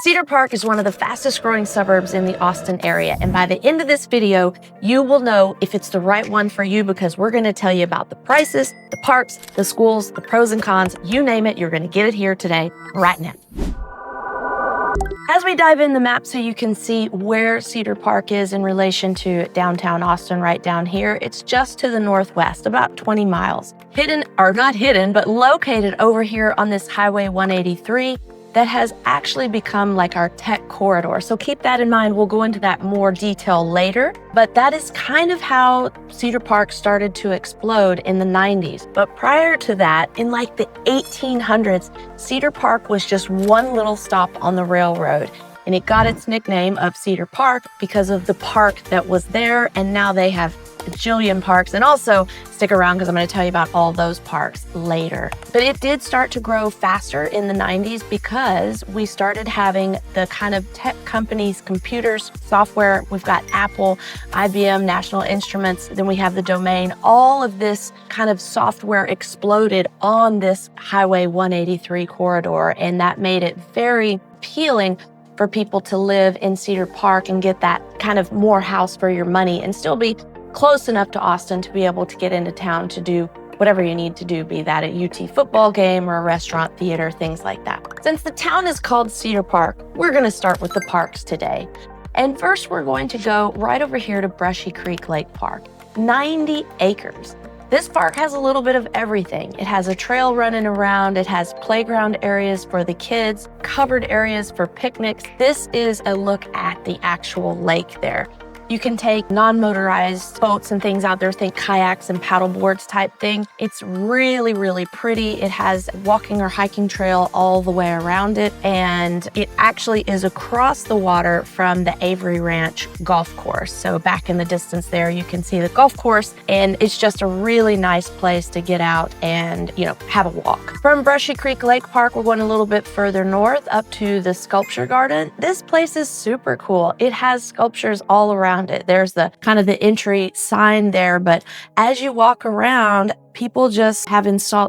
Cedar Park is one of the fastest growing suburbs in the Austin area, and by the end of this video, you will know if it's the right one for you because we're going to tell you about the prices, the parks, the schools, the pros and cons, you name it, you're going to get it here today, right now. As we dive in the map so you can see where Cedar Park is in relation to downtown Austin right down here, it's just to the northwest, about 20 miles. Hidden, or not hidden, but located over here on this Highway 183, that has actually become like our tech corridor. So keep that in mind. We'll go into that more detail later, but that is kind of how Cedar Park started to explode in the 90s. But prior to that, in like the 1800s, Cedar Park was just one little stop on the railroad. And it got its nickname of Cedar Park because of the park that was there. And now they have a jillion parks. And also stick around because I'm going to tell you about all those parks later. But it did start to grow faster in the 90s because we started having the kind of tech companies, computers, software. We've got Apple, IBM, National Instruments. Then we have the domain. All of this kind of software exploded on this Highway 183 corridor. And that made it very appealing for people to live in Cedar Park and get that kind of more house for your money and still be close enough to Austin to be able to get into town to do whatever you need to do, be that a UT football game or a restaurant, theater, things like that. Since the town is called Cedar Park, we're going to start with the parks today. And first, we're going to go right over here to Brushy Creek Lake Park, 90 acres. This park has a little bit of everything. It has a trail running around, it has playground areas for the kids, covered areas for picnics. This is a look at the actual lake there. You can take non-motorized boats and things out there, think kayaks and paddle boards type thing. It's really, really pretty. It has walking or hiking trail all the way around it. And it actually is across the water from the Avery Ranch Golf Course. So back in the distance there, you can see the golf course. And it's just a really nice place to get out and, have a walk. From Brushy Creek Lake Park, we're going a little bit further north up to the Sculpture Garden. This place is super cool. It has sculptures all around it. There's the kind of the entry sign there, but as you walk around, people just have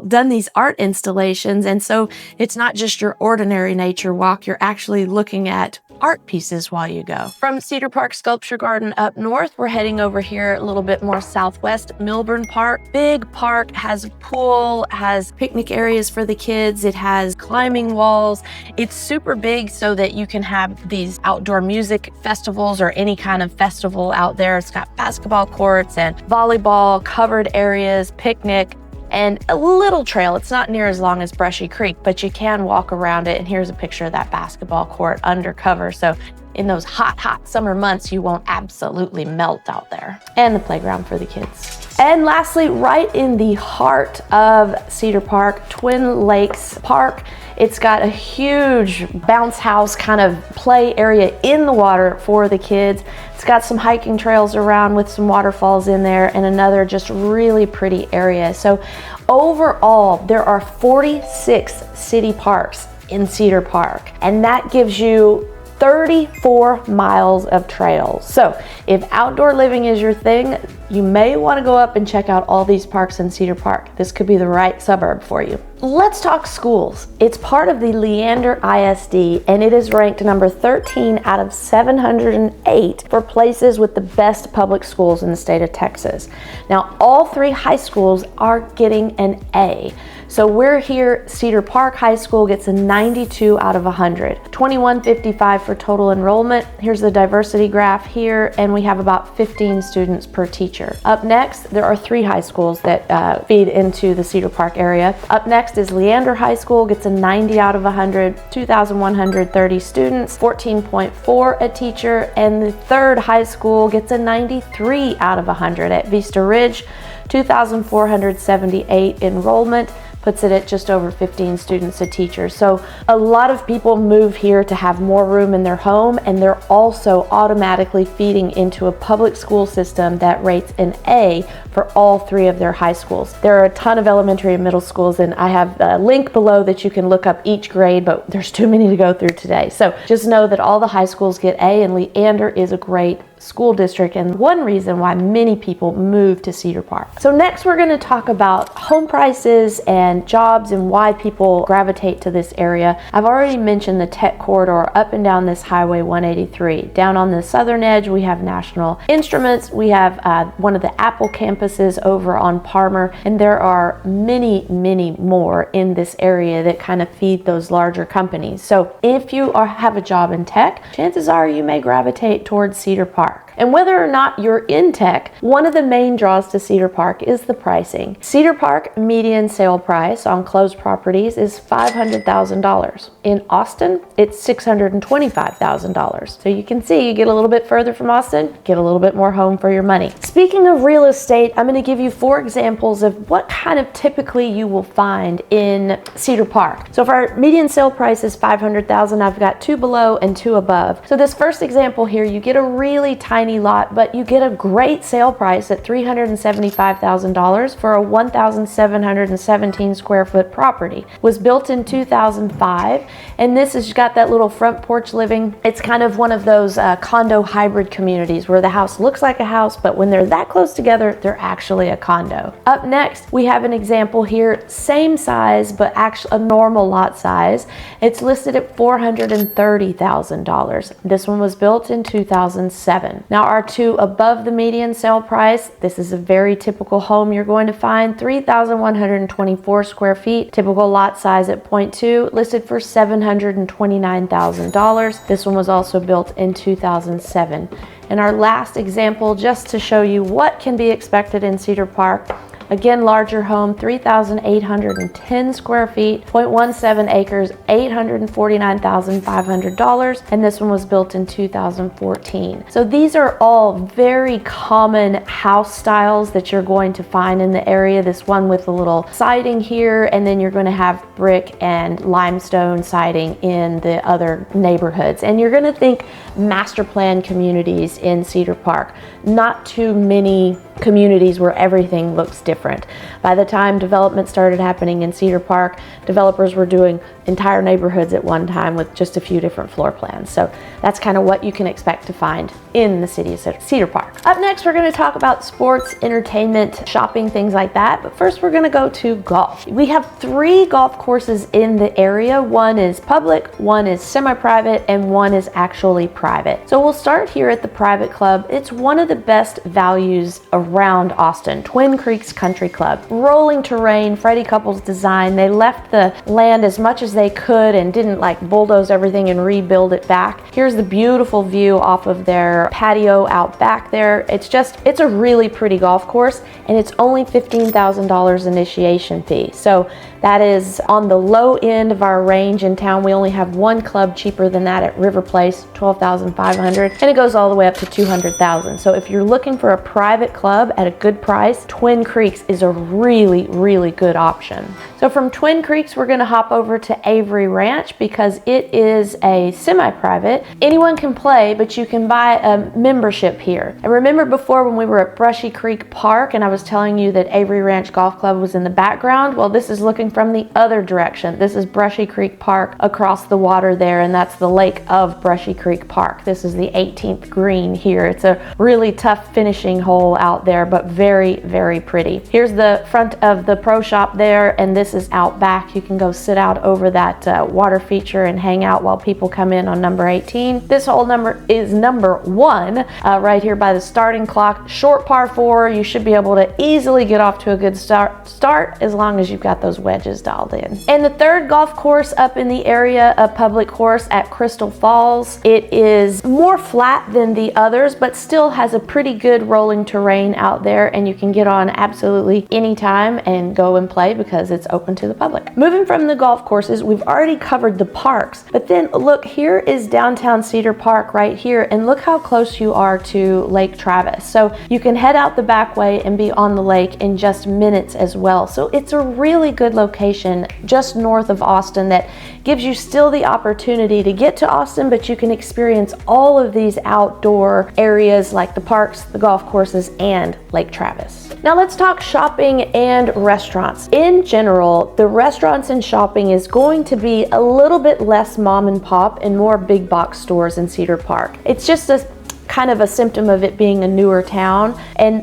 done these art installations. And so it's not just your ordinary nature walk, you're actually looking at art pieces while you go. From Cedar Park Sculpture Garden up north, we're heading over here a little bit more southwest, Milburn Park. Big park, has a pool, has picnic areas for the kids. It has climbing walls. It's super big so that you can have these outdoor music festivals or any kind of festival out there. It's got basketball courts and volleyball, covered areas, picnic, and a little trail. It's not near as long as Brushy Creek, but you can walk around it. And here's a picture of that basketball court undercover. So in those hot summer months, you won't absolutely melt out there. And the playground for the kids. And lastly, right in the heart of Cedar Park, Twin Lakes Park. It's got a huge bounce house kind of play area in the water for the kids. It's got some hiking trails around with some waterfalls in there and another just really pretty area. So overall, there are 46 city parks in Cedar Park, and that gives you 34 miles of trails. So if outdoor living is your thing, you may want to go up and check out all these parks in Cedar Park. This could be the right suburb for you. Let's talk schools. It's part of the Leander ISD, and it is ranked number 13 out of 708 for places with the best public schools in the state of Texas. Now, all three high schools are getting an A. So we're here, Cedar Park High School gets a 92 out of 100. 2155 for total enrollment. Here's the diversity graph here, and we have about 15 students per teacher. Up next, there are three high schools that feed into the Cedar Park area. Up next is Leander High School, gets a 90 out of 100, 2,130 students, 14.4 a teacher, and the third high school gets a 93 out of 100 at Vista Ridge, 2,478 enrollment, puts it at just over 15 students a teacher. So a lot of people move here to have more room in their home, and they're also automatically feeding into a public school system that rates an A for all three of their high schools. There are a ton of elementary and middle schools, and I have a link below that you can look up each grade, but there's too many to go through today. So just know that all the high schools get A, and Leander is a great school district and one reason why many people move to Cedar Park. So next we're going to talk about home prices and jobs and why people gravitate to this area. I've already mentioned the tech corridor up and down this Highway 183. Down on the southern edge we have National Instruments, we have one of the Apple campuses over on Palmer, and there are many more in this area that kind of feed those larger companies. So if you have a job in tech, chances are you may gravitate towards Cedar Park. And whether or not you're in tech, one of the main draws to Cedar Park is the pricing. Cedar Park median sale price on closed properties is $500,000. In Austin, it's $625,000. So you can see you get a little bit further from Austin, get a little bit more home for your money. Speaking of real estate, I'm going to give you 4 examples of what kind of typically you will find in Cedar Park. So if our median sale price is $500,000, I've got 2 below and 2 above. So this first example here, you get a really tiny lot, but you get a great sale price at $375,000 for a 1,717 square foot property. Was built in 2005, and this has got that little front porch living. It's kind of one of those condo hybrid communities where the house looks like a house, but when they're that close together, they're actually a condo. Up next, we have an example here, same size, but actually a normal lot size. It's listed at $430,000. This one was built in 2007. Now our 2 above the median sale price, this is a very typical home you're going to find, 3,124 square feet, typical lot size at 0.2, listed for $729,000. This one was also built in 2007. And our last example, just to show you what can be expected in Cedar Park, again, larger home, 3,810 square feet, 0.17 acres, $849,500, and this one was built in 2014. So these are all very common house styles that you're going to find in the area. This one with a little siding here, and then you're going to have brick and limestone siding in the other neighborhoods. And you're going to think master plan communities in Cedar Park. Not too many communities where everything looks different. By the time development started happening in Cedar Park, developers were doing entire neighborhoods at one time with just a few different floor plans. So that's kind of what you can expect to find in the city of Cedar Park. Up next, we're going to talk about sports, entertainment, shopping, things like that. But first, we're going to go to golf. We have 3 golf courses in the area. One is public, one is semi-private, and one is actually private. So we'll start here at the private club. It's one of the best values around Austin, Twin Creeks Country Club. Rolling terrain, Freddie Couples design. They left the land as much as they could and didn't like bulldoze everything and rebuild it back. Here's the beautiful view off of their patio out back there. It's a really pretty golf course, and it's only $15,000 initiation fee. So that is on the low end of our range in town. We only have 1 club cheaper than that at River Place, $12,500, and it goes all the way up to $200,000. So if you're looking for a private club at a good price, Twin Creeks is a really good option. So from Twin Creeks, we're going to hop over to Avery Ranch because it is a semi-private. Anyone can play, but you can buy a membership here. And remember before when we were at Brushy Creek Park and I was telling you that Avery Ranch Golf Club was in the background? Well, this is looking from the other direction. This is Brushy Creek Park across the water there, and that's the lake of Brushy Creek Park. This is the 18th green here. It's a really tough finishing hole out there, but very pretty. Here's the front of the pro shop there, and this is out back. You can go sit out over that water feature and hang out while people come in on number 18. This hole number is number 1 right here by the starting clock. Short par 4. You should be able to easily get off to a good start as long as you've got those wedges dialed in. And the third golf course up in the area, a public course at Crystal Falls. It is more flat than the others, but still has a pretty good rolling terrain out there, and you can get on absolutely anytime and go and play because it's open to the public. Moving from the golf courses, we've already covered the parks, but then look, here is downtown Cedar Park right here, and look how close you are to Lake Travis. So you can head out the back way and be on the lake in just minutes as well. So it's a really good location just north of Austin that gives you still the opportunity to get to Austin, but you can experience all of these outdoor areas like the parks, the golf courses, and Lake Travis. Now let's talk shopping and restaurants. In general, the restaurants and shopping is going to be a little bit less mom and pop and more big box stores in Cedar Park. It's just a kind of a symptom of it being a newer town.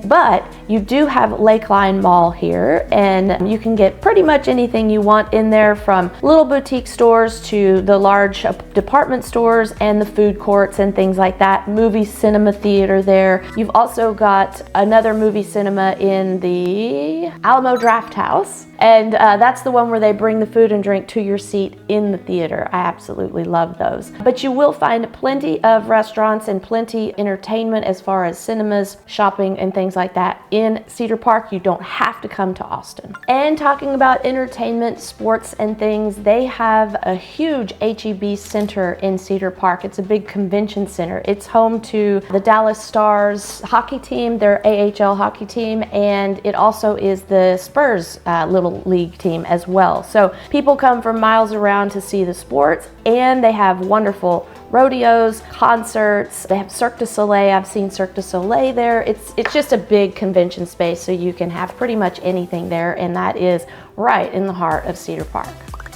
But you do have Lakeline Mall here, and you can get pretty much anything you want in there, from little boutique stores to the large department stores and the food courts and things like that. Movie cinema theater there. You've also got another movie cinema in the Alamo Draft House, and that's the one where they bring the food and drink to your seat in the theater. I absolutely love those. But you will find plenty of restaurants and plenty entertainment as far as cinemas, shopping, and things like that in Cedar Park. You don't have to come to Austin. And talking about entertainment, sports, and things, they have a huge H-E-B center in Cedar Park. It's a big convention center. It's home to the Dallas Stars hockey team, their AHL hockey team, and it also is the Spurs little league team as well. So people come from miles around to see the sports, and they have wonderful rodeos, concerts. They have Cirque du Soleil. I've seen Cirque du Soleil there. It's just a big convention space, so you can have pretty much anything there, and that is right in the heart of Cedar Park.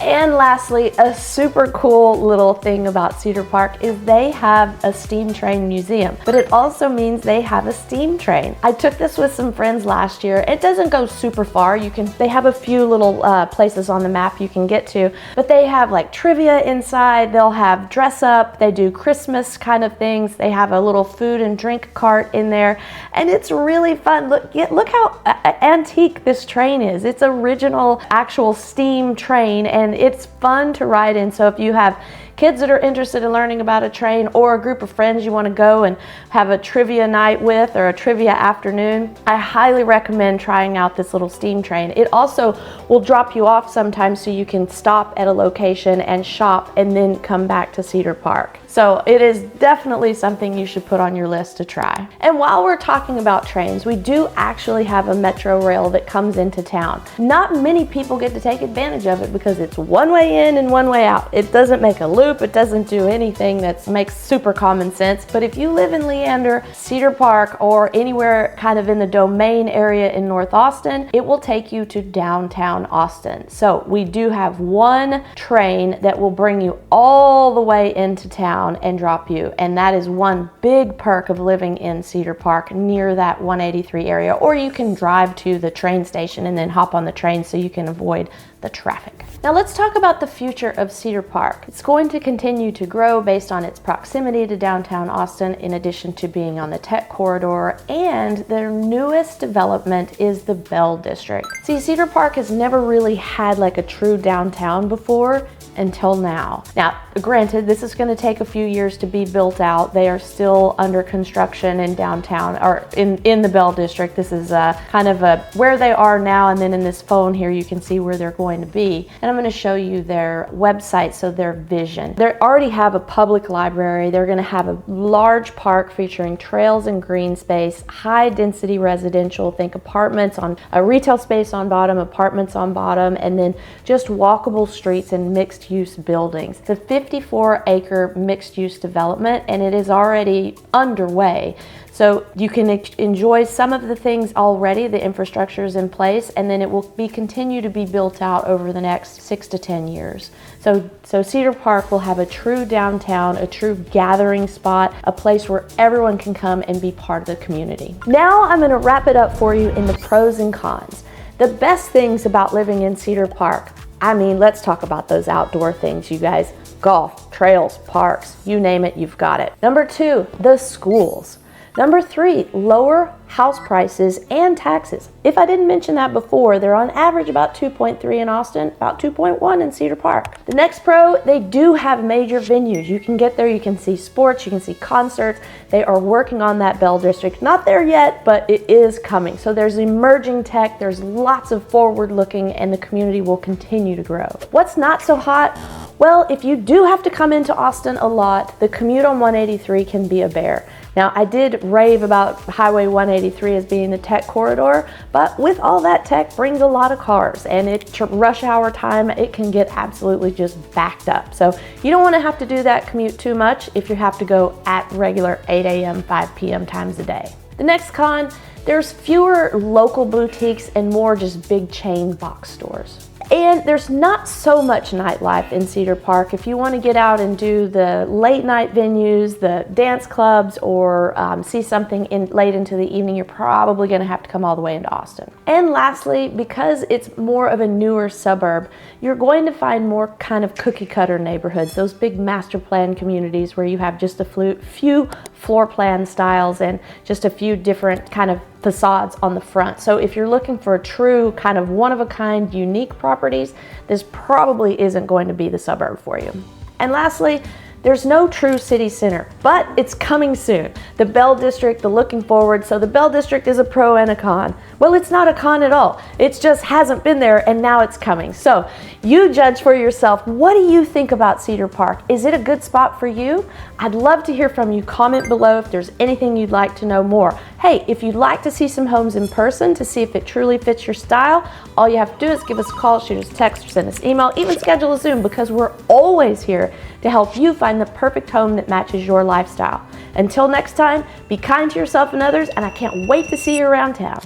And lastly, a super cool little thing about Cedar Park is they have a steam train museum, but it also means they have a steam train. I took this with some friends last year. It doesn't go super far. They have a few little places on the map you can get to, but they have like trivia inside. They'll have dress up. They do Christmas kind of things. They have a little food and drink cart in there, and it's really fun. Look how antique this train is. It's original, actual steam train, and it's fun to ride in. So if you have kids that are interested in learning about a train, or a group of friends you want to go and have a trivia night with, or a trivia afternoon, I highly recommend trying out this little steam train. It also will drop you off sometimes, so you can stop at a location and shop and then come back to Cedar Park. So it is definitely something you should put on your list to try. And while we're talking about trains, we do actually have a metro rail that comes into town. Not many people get to take advantage of it because it's one way in and one way out. It doesn't make a loop. It doesn't do anything that makes super common sense. But if you live in Leander, Cedar Park, or anywhere kind of in the Domain area in North Austin, it will take you to downtown Austin. So we do have one train that will bring you all the way into town and drop you, and that is one big perk of living in Cedar Park near that 183 area. Or you can drive to the train station and then hop on the train so you can avoid the traffic. Now let's talk about the future of Cedar Park. It's going to continue to grow based on its proximity to downtown Austin, in addition to being on the tech corridor, and their newest development is the Bell District. See, Cedar Park has never really had like a true downtown before until now. Now, granted, this is going to take a few years to be built out. They are still under construction in downtown, or in the Bell District. This is kind of where they are now, and then in this phone here you can see where they're going to be. And I'm going to show you their website, so their vision. They already have a public library. They're going to have a large park featuring trails and green space, high density residential, think apartments on a retail space on bottom, apartments on bottom, and then just walkable streets and mixed use buildings. It's a 54-acre mixed use development, and it is already underway. So you can enjoy some of the things already, the infrastructure is in place, and then it will continue to be built out over the next 6 to 10 years. So Cedar Park will have a true downtown, a true gathering spot, a place where everyone can come and be part of the community. Now I'm going to wrap it up for you in the pros and cons. The best things about living in Cedar Park, I mean, let's talk about those outdoor things, you guys. Golf, trails, parks, you name it, you've got it. Number 2, the schools. Number 3, lower house prices and taxes. If I didn't mention that before, they're on average about 2.3 in Austin, about 2.1 in Cedar Park. The next pro, they do have major venues. You can get there, you can see sports, you can see concerts. They are working on that Bell District. Not there yet, but it is coming. So there's emerging tech, there's lots of forward looking, and the community will continue to grow. What's not so hot? Well, if you do have to come into Austin a lot, the commute on 183 can be a bear. Now, I did rave about Highway 183 as being the tech corridor, but with all that tech brings a lot of cars, and at rush hour time, it can get absolutely just backed up. So you don't want to have to do that commute too much if you have to go at regular 8 a.m., 5 p.m. times a day. The next con, there's fewer local boutiques and more just big chain box stores. And there's not so much nightlife in Cedar Park. If you want to get out and do the late night venues, the dance clubs, or see something late into the evening, you're probably going to have to come all the way into Austin. And lastly, because it's more of a newer suburb, you're going to find more kind of cookie cutter neighborhoods, those big master plan communities where you have just a few floor plan styles and just a few different kind of facades on the front. So if you're looking for a true kind of one-of-a-kind unique properties, this probably isn't going to be the suburb for you. And lastly, there's no true city center, but it's coming soon. The Bell District, the looking forward. So the Bell District is a pro and a con. Well, it's not a con at all. It just hasn't been there and now it's coming. So you judge for yourself. What do you think about Cedar Park? Is it a good spot for you? I'd love to hear from you. Comment below if there's anything you'd like to know more. Hey, if you'd like to see some homes in person to see if it truly fits your style, all you have to do is give us a call, shoot us a text, or send us email, even schedule a Zoom, because we're always here to help you find the perfect home that matches your lifestyle. Until next time, be kind to yourself and others, and I can't wait to see you around town.